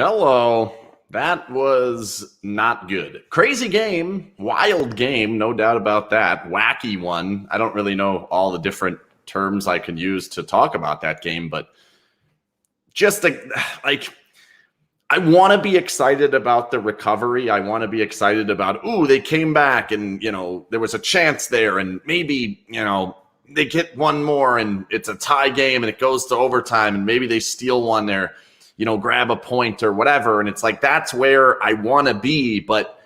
Hello. That was not good. Crazy game, wild game, no doubt about that. Wacky one. I don't really know all the different terms I can use to talk about that game, but just like I want to be excited about the recovery. I want to be excited about, they came back and, there was a chance there and maybe, they get one more and it's a tie game and it goes to overtime and maybe they steal one there, grab a point or whatever. And it's like, that's where I want to be, but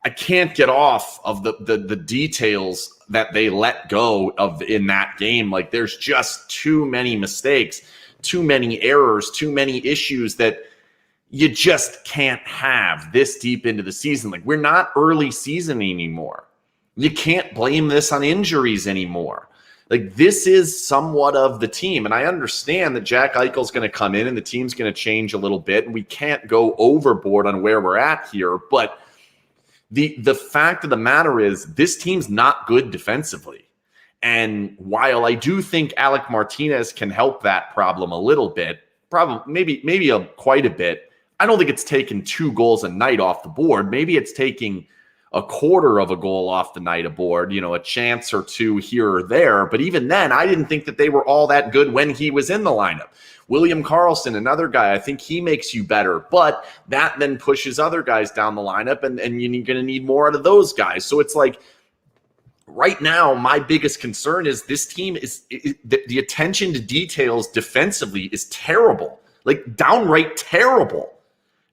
I can't get off of the details that they let go of in that game. Like there's just too many mistakes, too many errors, too many issues that you just can't have this deep into the season. Like we're not early season anymore. You can't blame this on injuries anymore. Like this is somewhat of the team. And I understand that Jack Eichel's going to come in and the team's going to change a little bit. And we can't go overboard on where we're at here. But the fact of the matter is this team's not good defensively. And while I do think Alec Martinez can help that problem a little bit, probably maybe quite a bit, I don't think it's taking 2 goals a night off the board. Maybe it's taking a quarter of a goal off the night aboard, a chance or 2 here or there. But even then, I didn't think that they were all that good when he was in the lineup. William Karlsson, another guy, I think he makes you better. But that then pushes other guys down the lineup, and you're going to need more out of those guys. So it's like, right now, my biggest concern is this team is the attention to details defensively is terrible, like downright terrible.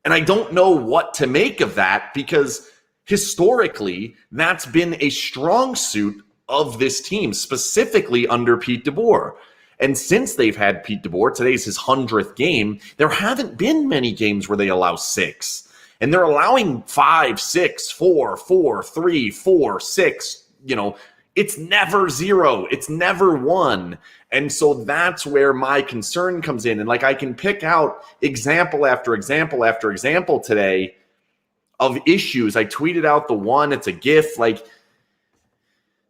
And I don't know what to make of that because historically, that's been a strong suit of this team, specifically under Pete DeBoer. And since they've had Pete DeBoer, today's his 100th game, there haven't been many games where they allow 6. And they're allowing 5, 6, 4, 4, 3, 4, 6. It's never 0. It's never 1. And so that's where my concern comes in. And like I can pick out example after example after example today of issues. I tweeted out the one, it's a GIF, like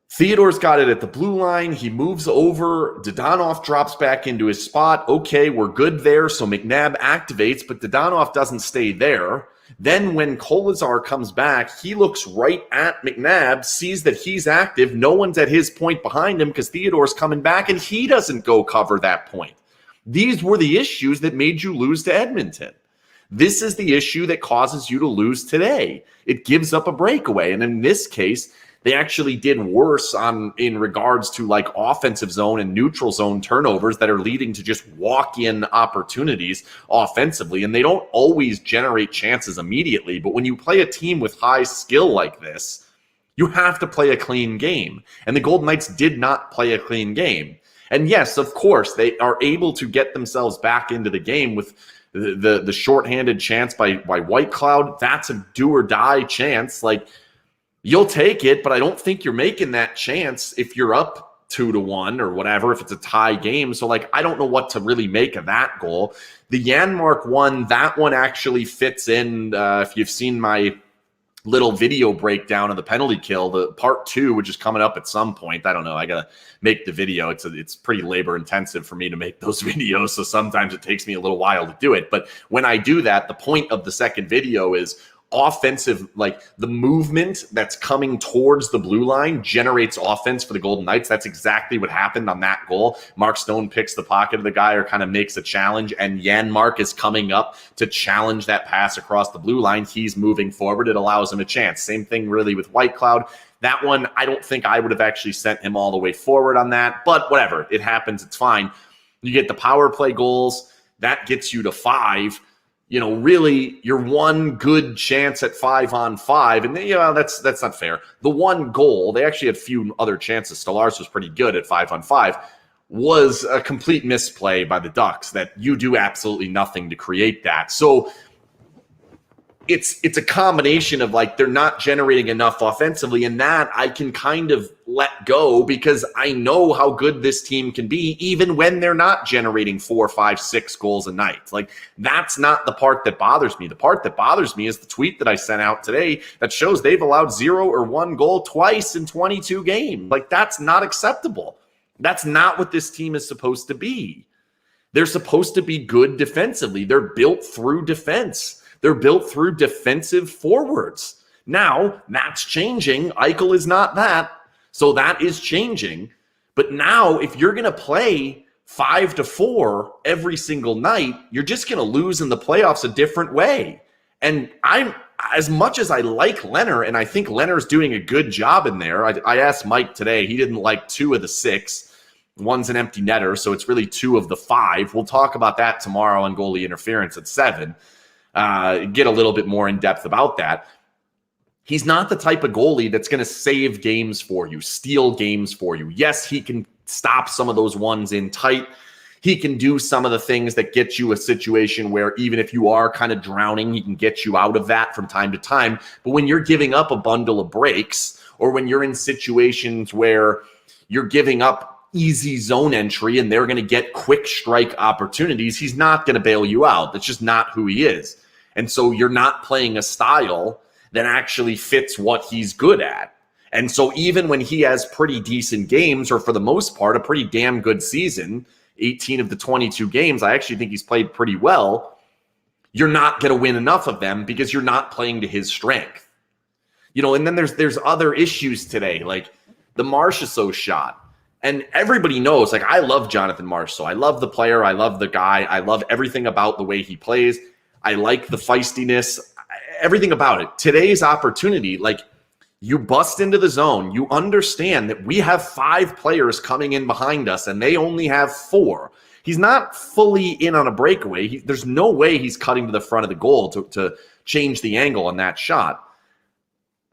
Theodore's got it at the blue line. He moves over. Dadonov drops back into his spot. Okay, we're good there. So McNabb activates, but Dadonov doesn't stay there. Then when Kolazar comes back, he looks right at McNabb, sees that he's active. No one's at his point behind him because Theodore's coming back, and he doesn't go cover that point. These were the issues that made you lose to Edmonton. This is the issue that causes you to lose today. It gives up a breakaway. And in this case, they actually did worse in regards to like offensive zone and neutral zone turnovers that are leading to just walk-in opportunities offensively. And they don't always generate chances immediately. But when you play a team with high skill like this, you have to play a clean game. And the Golden Knights did not play a clean game. And yes, of course, they are able to get themselves back into the game with the shorthanded chance by Whitecloud. That's a do or die chance. Like, you'll take it, but I don't think you're making that chance if you're up 2-1 or whatever, if it's a tie game. So, like, I don't know what to really make of that goal. The Janmark one, that one actually fits in. If you've seen my little video breakdown of the penalty kill, the part 2, which is coming up at some point. I don't know. I got to make the video. It's pretty labor intensive for me to make those videos. So sometimes it takes me a little while to do it. But when I do that, the point of the second video is offensive, like the movement that's coming towards the blue line generates offense for the Golden Knights. That's exactly what happened on that goal. Mark Stone picks the pocket of the guy or kind of makes a challenge, and Janmark is coming up to challenge that pass across the blue line. He's moving forward. It allows him a chance. Same thing really with Whitecloud. That one, I don't think I would have actually sent him all the way forward on that, but whatever. It happens. It's fine. You get the power play goals. That gets you to 5. Really your one good chance at 5-on-5, and that's not fair. The one goal, they actually had few other chances. Stolarz was pretty good at 5-on-5, was a complete misplay by the Ducks that you do absolutely nothing to create that. So it's a combination of like they're not generating enough offensively, and that I can kind of let go because I know how good this team can be even when they're not generating 4, 5, 6 goals a night. Like that's not the part that bothers me. The part that bothers me is the tweet that I sent out today that shows they've allowed 0 or 1 goal twice in 22 games. Like that's not acceptable. That's not what this team is supposed to be. They're supposed to be good defensively. They're built through defense. They're built through defensive forwards. Now, that's changing. Eichel is not that. So that is changing. But now, if you're going to play 5-4 every single night, you're just going to lose in the playoffs a different way. And I'm, as much as I like Leonard, and I think Leonard's doing a good job in there. I asked Mike today. He didn't like 2 of the 6. One's an empty netter, so it's really 2 of the 5. We'll talk about that tomorrow on goalie interference at 7. Get a little bit more in depth about that. He's not the type of goalie that's going to save games for you, steal games for you. Yes, he can stop some of those ones in tight. He can do some of the things that get you a situation where even if you are kind of drowning, he can get you out of that from time to time. But when you're giving up a bundle of breaks, or when you're in situations where you're giving up easy zone entry and they're going to get quick strike opportunities, he's not going to bail you out. That's just not who he is. And so you're not playing a style that actually fits what he's good at. And so even when he has pretty decent games, or for the most part, a pretty damn good season, 18 of the 22 games, I actually think he's played pretty well. You're not going to win enough of them because you're not playing to his strength. And then there's other issues today, like the Marchessault shot. And everybody knows, like, I love Jonathan Marchessault. I love the player. I love the guy. I love everything about the way he plays. I like the feistiness, everything about it. Today's opportunity, like, you bust into the zone. You understand that we have 5 players coming in behind us, and they only have 4. He's not fully in on a breakaway. There's no way he's cutting to the front of the goal to change the angle on that shot.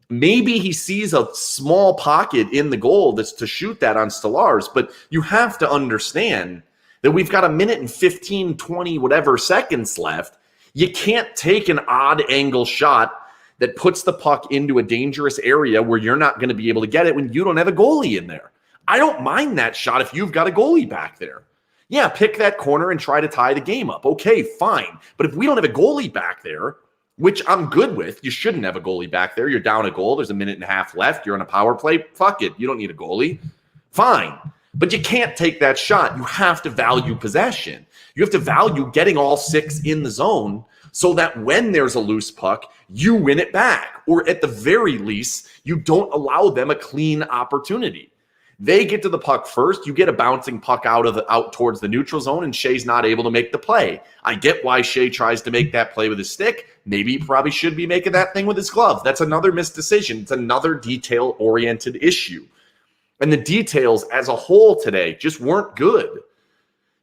Maybe he sees a small pocket in the goal that's to shoot that on Stolarz, but you have to understand that we've got 1 minute and 15, 20, whatever seconds left. You can't take an odd angle shot that puts the puck into a dangerous area where you're not going to be able to get it when you don't have a goalie in there. I don't mind that shot if you've got a goalie back there. Yeah, pick that corner and try to tie the game up. Okay, fine. But if we don't have a goalie back there, which I'm good with. You shouldn't have a goalie back there. You're down a goal. There's 1.5 minutes left. You're on a power play. Fuck it. You don't need a goalie. Fine. But you can't take that shot. You have to value possession. You have to value getting all 6 in the zone so that when there's a loose puck, you win it back. Or at the very least, you don't allow them a clean opportunity. They get to the puck first. You get a bouncing puck out towards the neutral zone, and Shea's not able to make the play. I get why Shea tries to make that play with his stick. Maybe he probably should be making that thing with his glove. That's another missed decision. It's another detail-oriented issue. And the details as a whole today just weren't good.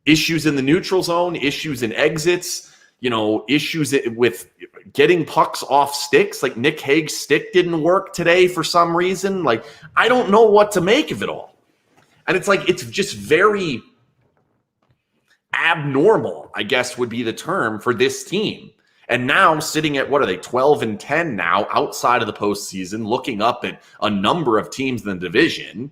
Issues in the neutral zone, issues in exits, issues with getting pucks off sticks. Like Nick Hague's stick didn't work today for some reason. Like, I don't know what to make of it all. And it's like, it's just very abnormal, I guess would be the term for this team. And now sitting at, 12-10 now outside of the postseason, looking up at a number of teams in the division,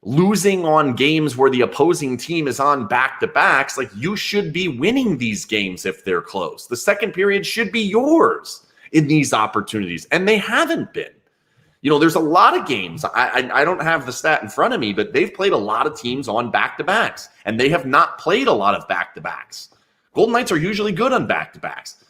losing on games where the opposing team is on back-to-backs. Like, you should be winning these games if they're close. The second period should be yours in these opportunities, and they haven't been. There's a lot of games. I don't have the stat in front of me, but they've played a lot of teams on back-to-backs, and they have not played a lot of back-to-backs. Golden Knights are usually good on back-to-backs.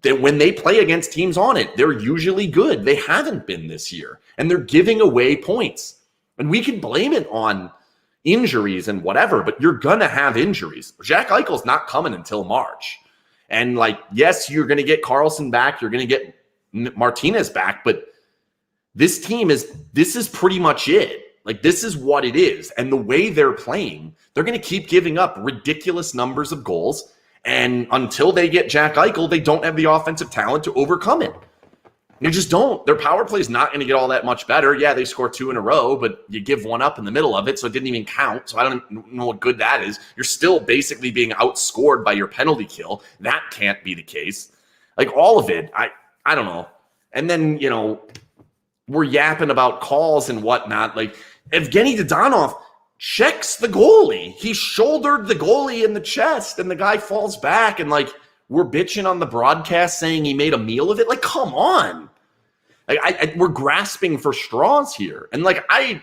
When they play against teams on it, they're usually good. They haven't been this year, and they're giving away points. And we can blame it on injuries and whatever, but you're going to have injuries. Jack Eichel's not coming until March. And, yes, you're going to get Carlson back. You're going to get Martinez back. But this is pretty much it. This is what it is. And the way they're playing, they're going to keep giving up ridiculous numbers of goals. And until they get Jack Eichel, they don't have the offensive talent to overcome it. You just don't. Their power play is not going to get all that much better. Yeah, they score 2 in a row, but you give one up in the middle of it, so it didn't even count. So I don't know what good that is. You're still basically being outscored by your penalty kill. That can't be the case. All of it, I don't know. And then, we're yapping about calls and whatnot. Evgeny Dadonov checks the goalie. He shouldered the goalie in the chest, and the guy falls back, and, we're bitching on the broadcast saying he made a meal of it. Come on. We're grasping for straws here. And I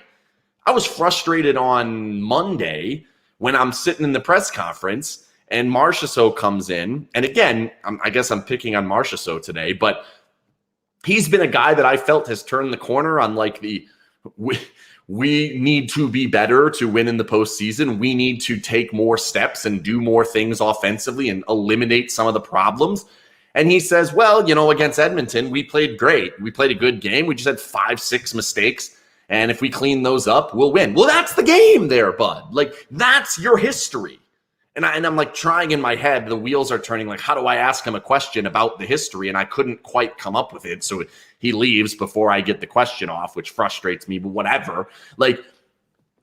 was frustrated on Monday when I'm sitting in the press conference and Marchessault comes in. And again, I guess I'm picking on Marchessault today, but he's been a guy that I felt has turned the corner on like we need to be better to win in the postseason. We need to take more steps and do more things offensively and eliminate some of the problems. And he says, well, against Edmonton, we played great. We played a good game. We just had 5-6 mistakes. And if we clean those up, we'll win. Well, that's the game there, bud. Like, that's your history. And I'm like trying in my head, the wheels are turning, like, how do I ask him a question about the history? And I couldn't quite come up with it. So he leaves before I get the question off, which frustrates me, but whatever. Like,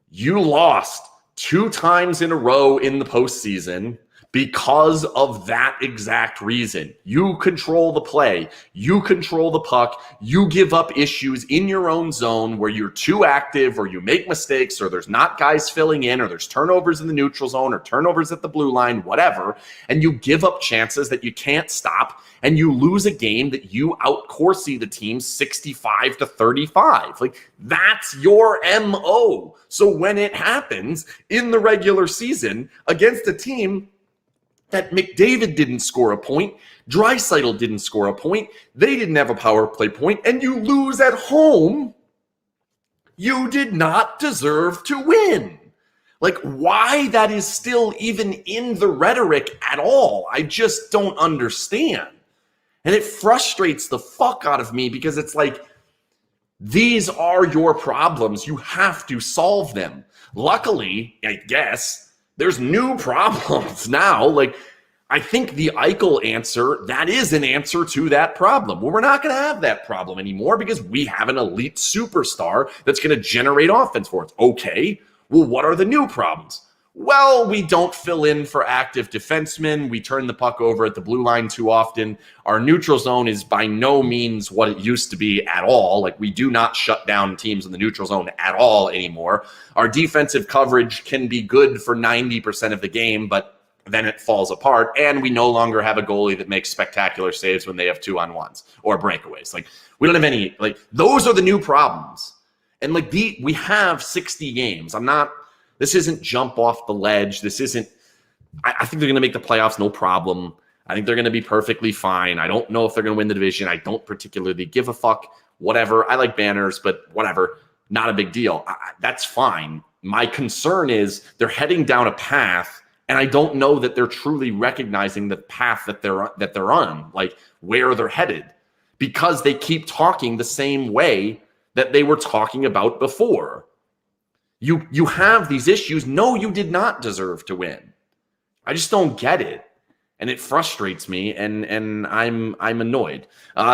you lost 2 times in a row in the postseason because of that exact reason. You control the play. You control the puck. You give up issues in your own zone where you're too active or you make mistakes or there's not guys filling in or there's turnovers in the neutral zone or turnovers at the blue line, whatever. And you give up chances that you can't stop and you lose a game that you out-Corsi the team 65-35. Like, that's your MO. So when it happens in the regular season against a team that McDavid didn't score a point, Draisaitl didn't score a point, they didn't have a power play point, and you lose at home, you did not deserve to win. Like, why that is still even in the rhetoric at all, I just don't understand. And it frustrates the fuck out of me because it's like, these are your problems. You have to solve them. Luckily, I guess, there's new problems now. Like, I think the Eichel answer, that is an answer to that problem. Well, we're not going to have that problem anymore because we have an elite superstar that's going to generate offense for us. Okay, well, what are the new problems? Well, we don't fill in for active defensemen. We turn the puck over at the blue line too often. Our neutral zone is by no means what it used to be at all. Like, we do not shut down teams in the neutral zone at all anymore. Our defensive coverage can be good for 90% of the game, but then it falls apart. And we no longer have a goalie that makes spectacular saves when they have 2-on-1s or breakaways. Like, we don't have any, like, those are the new problems. And like, we have 60 games. This isn't jump off the ledge. This isn't, I think they're going to make the playoffs, no problem. I think they're going to be perfectly fine. I don't know if they're going to win the division. I don't particularly give a fuck. Whatever. I like banners, but whatever. Not a big deal. That's fine. My concern is they're heading down a path, and I don't know that they're truly recognizing the path that they're on, like where they're headed, because they keep talking the same way that they were talking about before. You have these issues. No, you did not deserve to win. I just don't get it. And it frustrates me, and I'm annoyed.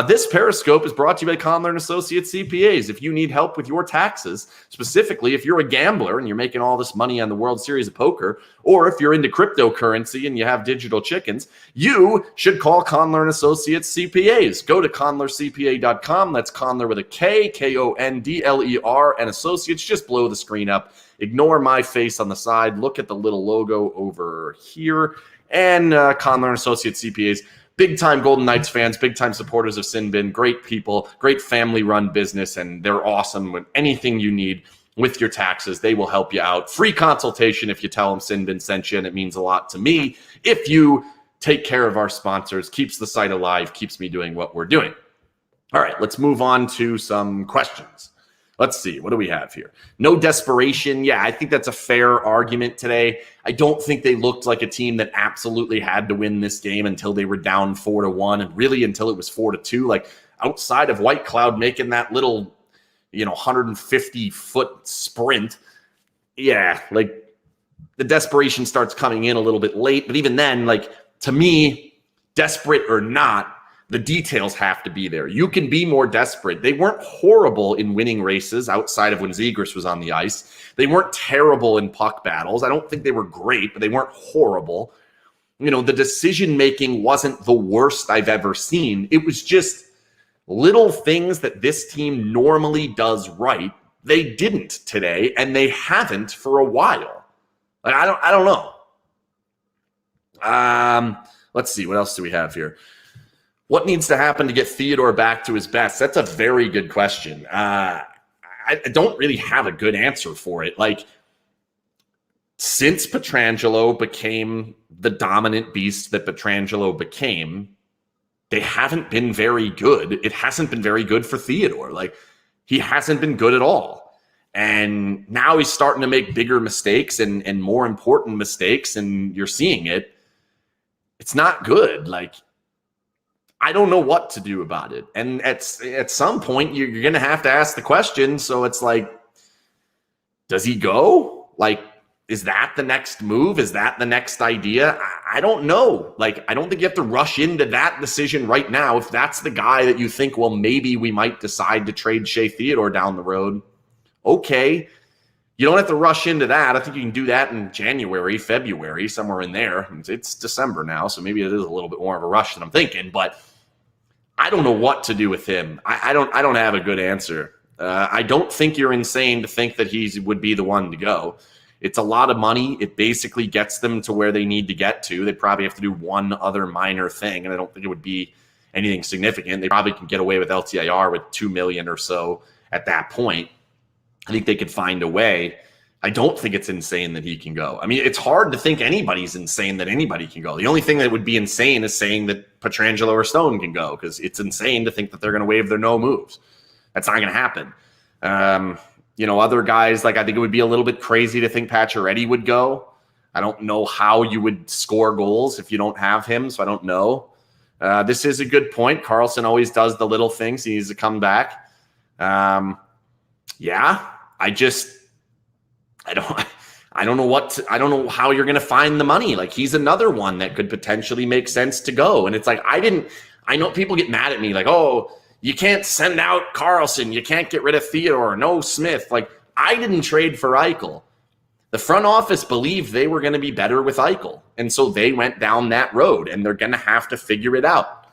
This Periscope is brought to you by Conler & Associates CPAs. If you need help with your taxes, specifically if you're a gambler and you're making all this money on the World Series of Poker, or if you're into cryptocurrency and you have digital chickens, you should call Conler & Associates CPAs. Go to conlercpa.com. That's Conler with a K, Kondler, and Associates. Just blow the screen up. Ignore my face on the side. Look at the little logo over here. And Conler & Associates CPAs, big-time Golden Knights fans, big-time supporters of SinBin, great people, great family-run business, and they're awesome with anything you need with your taxes. They will help you out. Free consultation if you tell them SinBin sent you, and it means a lot to me. If you take care of our sponsors, keeps the site alive, keeps me doing what we're doing. All right, let's move on to some questions. Let's see. What do we have here? No desperation. Yeah, I think that's a fair argument today. I don't think they looked like a team that absolutely had to win this game until they were down 4-1 and really until it was 4-2. Like, outside of White Cloud making that little, 150-foot sprint, yeah, like the desperation starts coming in a little bit late. But even then, like, to me, desperate or not, the details have to be there. You can be more desperate. They weren't horrible in winning races outside of when Zegras was on the ice. They weren't terrible in puck battles. I don't think they were great, but they weren't horrible. The decision-making wasn't the worst I've ever seen. It was just little things that this team normally does right. They didn't today, and they haven't for a while. Like, I don't know. Let's see. What else do we have here? What needs to happen to get Theodore back to his best? That's a very good question. I don't really have a good answer for it. Like, since Pietrangelo became the dominant beast that Pietrangelo became, they haven't been very good. It hasn't been very good for Theodore. Like, he hasn't been good at all. And now he's starting to make bigger mistakes and more important mistakes, and you're seeing it. It's not good. Like, I don't know what to do about it. And at some point, you're going to have to ask the question. So it's like, does he go? Like, is that the next move? Is that the next idea? I don't know. Like, I don't think you have to rush into that decision right now. If that's the guy that you think, well, maybe we might decide to trade Shea Theodore down the road, okay. You don't have to rush into that. I think you can do that in January, February, somewhere in there. It's December now, so maybe it is a little bit more of a rush than I'm thinking, but I don't know what to do with him. I don't have a good answer. I don't think you're insane to think that he would be the one to go. It's a lot of money. It basically gets them to where they need to get to. They probably have to do one other minor thing, and I don't think it would be anything significant. They probably can get away with LTIR with $2 million or so at that point. I think they could find a way. I don't think it's insane that he can go. I mean, it's hard to think anybody's insane that anybody can go. The only thing that would be insane is saying that Pietrangelo or Stone can go, because it's insane to think that they're going to waive their no moves. That's not going to happen. Other guys, like, I think it would be a little bit crazy to think Pacioretty would go. I don't know how you would score goals if you don't have him, so I don't know. This is a good point. Carlson always does the little things. He needs to come back. I don't know how you're going to find the money. Like, he's another one that could potentially make sense to go. And it's like, I know people get mad at me like, oh, you can't send out Carlson. You can't get rid of Theodore. No Smith. Like, I didn't trade for Eichel. The front office believed they were going to be better with Eichel. And so they went down that road, and they're going to have to figure it out.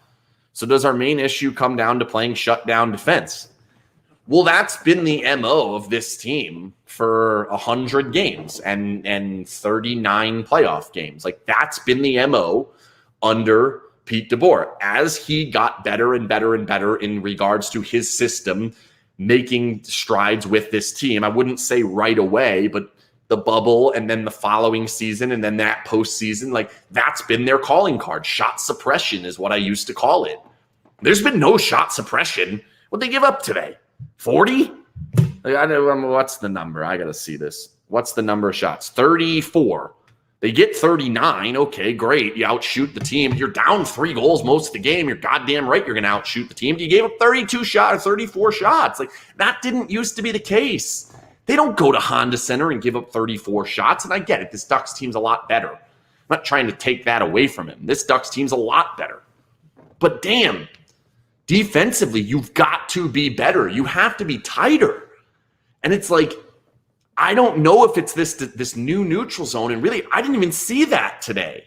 So does our main issue come down to playing shutdown defense? Well, that's been the MO of this team for 100 games and 39 playoff games. Like, that's been the MO under Pete DeBoer. As he got better and better and better in regards to his system, making strides with this team, I wouldn't say right away, but the bubble and then the following season and then that postseason, like, that's been their calling card. Shot suppression is what I used to call it. There's been no shot suppression. What'd they give up today? 40? I know, what's the number? I got to see this. What's the number of shots? 34. They get 39. Okay, great. You outshoot the team. You're down 3 goals most of the game. You're goddamn right you're going to outshoot the team. You gave up 32 shots, 34 shots. Like, that didn't used to be the case. They don't go to Honda Center and give up 34 shots. And I get it. This Ducks team's a lot better. I'm not trying to take that away from him. This Ducks team's a lot better. But damn, defensively, you've got to be better. You have to be tighter. And it's like, I don't know if it's this new neutral zone. And really, I didn't even see that today.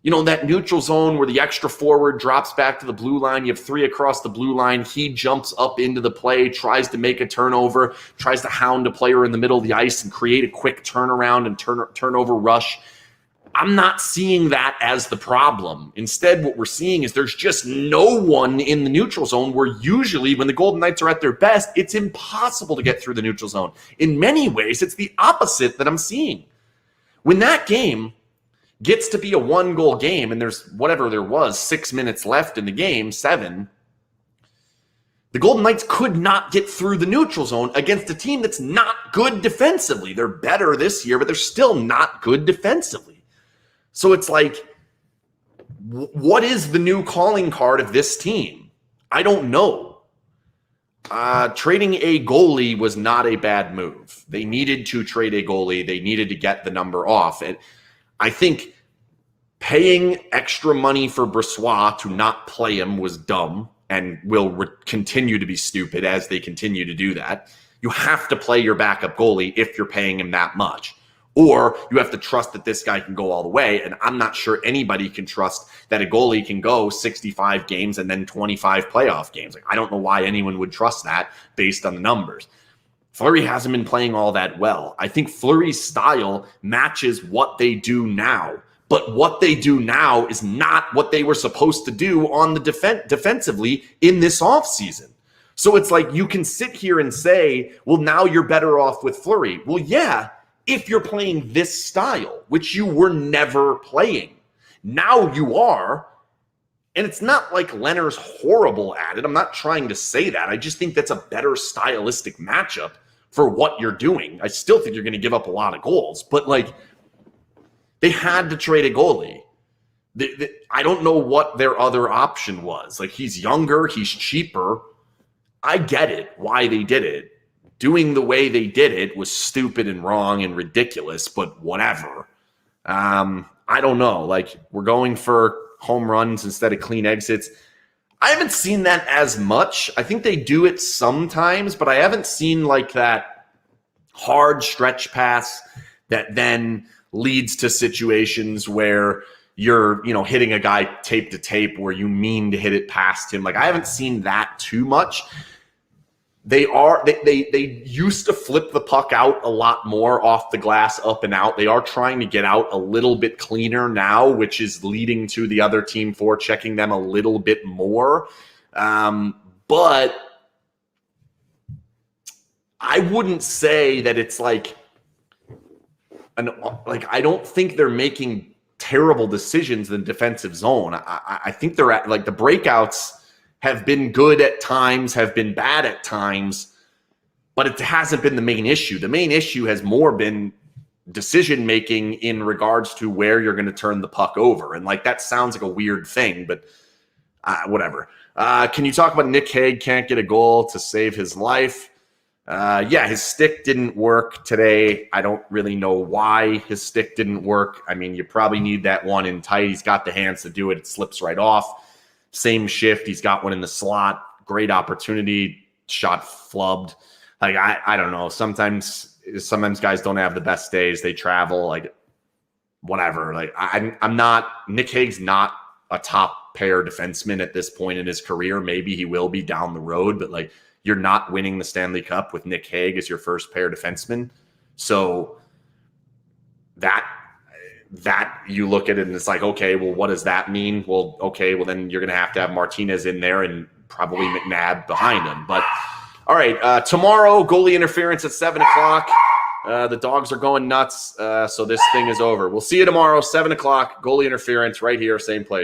You know, that neutral zone where the extra forward drops back to the blue line. You have 3 across the blue line. He jumps up into the play, tries to make a turnover, tries to hound a player in the middle of the ice and create a quick turnaround and turnover rush. I'm not seeing that as the problem. Instead, what we're seeing is there's just no one in the neutral zone, where usually when the Golden Knights are at their best, it's impossible to get through the neutral zone. In many ways, it's the opposite that I'm seeing. When that game gets to be a 1-goal game and there's whatever there was, 6 minutes left in the game, 7, the Golden Knights could not get through the neutral zone against a team that's not good defensively. They're better this year, but they're still not good defensively. So it's like, what is the new calling card of this team? I don't know. Trading a goalie was not a bad move. They needed to trade a goalie. They needed to get the number off. And I think paying extra money for Brossoit to not play him was dumb and will continue to be stupid as they continue to do that. You have to play your backup goalie if you're paying him that much. Or you have to trust that this guy can go all the way. And I'm not sure anybody can trust that a goalie can go 65 games and then 25 playoff games. Like, I don't know why anyone would trust that based on the numbers. Fleury hasn't been playing all that well. I think Fleury's style matches what they do now. But what they do now is not what they were supposed to do on the defensively in this offseason. So it's like, you can sit here and say, well, now you're better off with Fleury. Well, yeah, if you're playing this style, which you were never playing. Now you are. And it's not like Leonard's horrible at it. I'm not trying to say that. I just think that's a better stylistic matchup for what you're doing. I still think you're going to give up a lot of goals, but like they had to trade a goalie. I don't know what their other option was. Like he's younger, he's cheaper. I get it why they did it. Doing the way they did it was stupid and wrong and ridiculous, but whatever. I don't know. Like we're going for home runs instead of clean exits. I haven't seen that as much. I think they do it sometimes, but I haven't seen like that hard stretch pass that then leads to situations where you're, hitting a guy tape to tape where you mean to hit it past him. Like I haven't seen that too much. They used to flip the puck out a lot more off the glass, up and out. They are trying to get out a little bit cleaner now, which is leading to the other team forechecking them a little bit more. But I wouldn't say that it's like I don't think they're making terrible decisions in the defensive zone. I think they're at like the breakouts have been good at times, have been bad at times, but it hasn't been the main issue. The main issue has more been decision-making in regards to where you're going to turn the puck over. And like, that sounds like a weird thing, but whatever. Can you talk about Nick Hague can't get a goal to save his life? Yeah, his stick didn't work today. I don't really know why his stick didn't work. I mean, you probably need that one in tight. He's got the hands to do it. It slips right off. Same shift. He's got one in the slot. Great opportunity. Shot flubbed. Like, I don't know. Sometimes guys don't have the best days. They travel. Like, whatever. Like, I'm not – Nick Hague's not a top pair defenseman at this point in his career. Maybe he will be down the road. But, like, you're not winning the Stanley Cup with Nick Hague as your first pair defenseman. So that you look at it and it's like, okay, well, what does that mean? Well, okay, well, then you're going to have Martinez in there and probably McNabb behind him. But all right, tomorrow, goalie interference at 7 o'clock. The Dogs are going nuts, so this thing is over. We'll see you tomorrow, 7 o'clock, goalie interference right here, same place.